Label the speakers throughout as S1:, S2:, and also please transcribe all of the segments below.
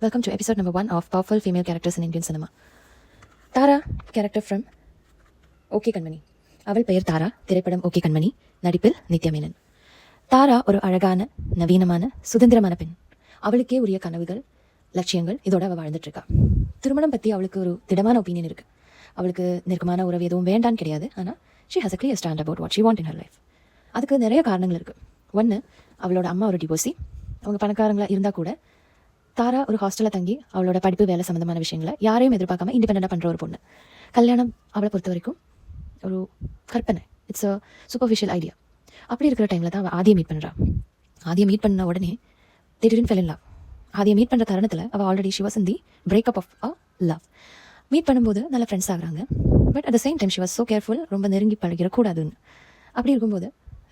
S1: Welcome to episode number 1 of Powerful Female Characters in Indian Cinema. Tara, character from okay கண்மணி. அவள் பெயர் தாரா. திரைப்படம் okay கண்மணி. நடிப்பில் நித்யா மேனன். தாரா ஒரு அழகான, நவீனமான, சுதந்திரமான பெண். அவளுக்கே உரிய கனவுகள், லட்சியங்கள் இதோட அவள் வாழ்ந்துட்டு இருக்கா. திருமணம் பற்றி அவளுக்கு ஒரு திடமான ஒப்பீனியன் இருக்கு. அவளுக்கு நெருக்கமான உறவு எதுவும் வேண்டான்னு கிடையாது. ஆனால் she has a clear stand about what she want in her life. அதுக்கு நிறைய காரணங்கள் இருக்கு. ஒன்று, அவளோட அம்மா ஒரு டிவோர்ஸி. அவங்க பணக்காரங்களா இருந்தால் கூட தாரா ஒரு ஹாஸ்டலில் தங்கி அவளோட படிப்பு வேலை சம்மந்தமான விஷயங்களை யாரையும் எதிர்பார்க்காம இண்டிபெண்டாக பண்ணுற ஒரு பொண்ணு. கல்யாணம் அவளை பொறுத்த வரைக்கும் ஒரு கற்பனை, இட்ஸ் அ சூப்பர்ஃபிஷியல் ஐடியா. அப்படி இருக்கிற டைமில் தான் அவள் ஆதியை மீட் பண்ணுறான். ஆதியை மீட் பண்ண உடனே they didn't fall in love. ஆதியை மீட் பண்ணுற தருணத்தில் அவள் already she was in the breakup of a love. Meet பண்ணும்போது நல்ல ஃப்ரெண்ட்ஸ் ஆகுறாங்க. But at the same time she was so careful, ரொம்ப நெருங்கி பழகிடக்கூடாதுன்னு. அப்படி இருக்கும்போது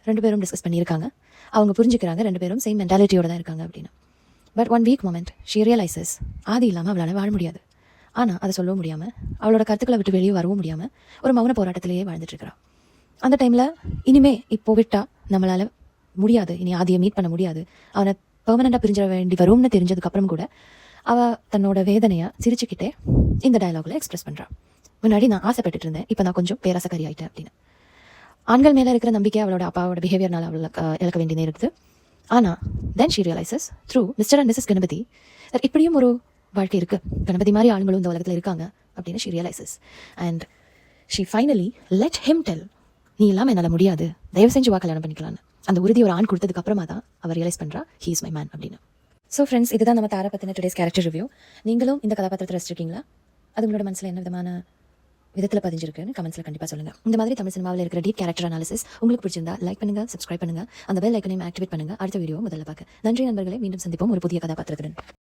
S1: ரெண்டு பேரும் டிஸ்கஸ் பண்ணியிருக்காங்க. அவங்க புரிஞ்சுக்கிறாங்க ரெண்டு பேரும் சேம் மென்டாலிட்டியோட தான் இருக்காங்க அப்படின்னு. But one week moment she realises Aadhi இல்லாமல் அவளால் வாழ முடியாது. ஆனால் அதை சொல்லவும் முடியாமல், அவளோட கருத்துக்களை விட்டு வெளியே வரவும் முடியாமல் ஒரு மௌன போராட்டத்திலேயே வாழ்ந்துட்டுருக்கிறாள். அந்த டைமில் இனிமே இப்போ விட்டா நம்மளால் முடியாது, இனி ஆதியை மீட் பண்ண முடியாது, அவனை பெர்மனெண்ட்டாக பிரிஞ்சிட வேண்டி வரும்னு தெரிஞ்சதுக்கப்புறம் கூட அவள் தன்னோட வேதனையை சிரிச்சுக்கிட்டே இந்த டயலாகில் எக்ஸ்பிரஸ் பண்ணுறான். முன்னாடி நான் ஆசைப்பட்டுட்டு இருந்தேன், இப்போ நான் கொஞ்சம் பேராசக்காரி ஆகிட்டேன் அப்படின்னு. ஆண்கள் மேலே இருக்கிற நம்பிக்கை அவளோட அப்பாவோட பிஹேவியர்னால அவளுக்கு இழக்க வேண்டியதே இருக்குது. ஆனால் then she realises through mister and missus Ganapathi இப்படியும் ஒரு வாழ்க்கை இருக்குது, கணபதி மாதிரி ஆளுங்களும் இந்த உலகத்தில் இருக்காங்க அப்படின்னு she realises. And she finally let him tell, நீ இல்லாமல் என்னால் முடியாது, தயவு செஞ்சு வா கல்யாணம் பண்ணிக்கலான்னு அந்த உறுதி ஒரு ஆண் கொடுத்ததுக்கு அப்புறமா தான் அவர் ரியலைஸ் பண்ணுறா ஹீ இஸ் மை மேன் அப்படின்னு. ஸோ ஃப்ரெண்ட்ஸ், இதுதான் நம்ம தாரா பற்றின டுடேஸ் கேரக்டர் ரிவ்யூ. நீங்களும் இந்த கதாபாத்திரத்தை ரசிச்சிருக்கீங்களா? அது உங்களோட மனசில் என்ன விதமான விதத்தில் பதிஞ்சிருக்குன்னு கமெண்ட்ஸில் கண்டிப்பாக சொல்லுங்கள். இந்த மாதிரி தமிழ் சினிமாவில் இருக்கிற டீப் கேரக்டர் அனாலிசிஸ் உங்களுக்கு பிடிச்சிருந்தா லைக் பண்ணுங்கள், சப்ஸ்கிரைப் பண்ணுங்கள், அந்த பெல் ஐக்கனையும் ஆக்டிவேட் பண்ணுங்கள். அடுத்த வீடியோ முதல்ல பார்க்க. நன்றி நண்பர்களை, மீண்டும் சந்திப்போம் ஒரு புதிய கதாபாத்திரத்துடன்.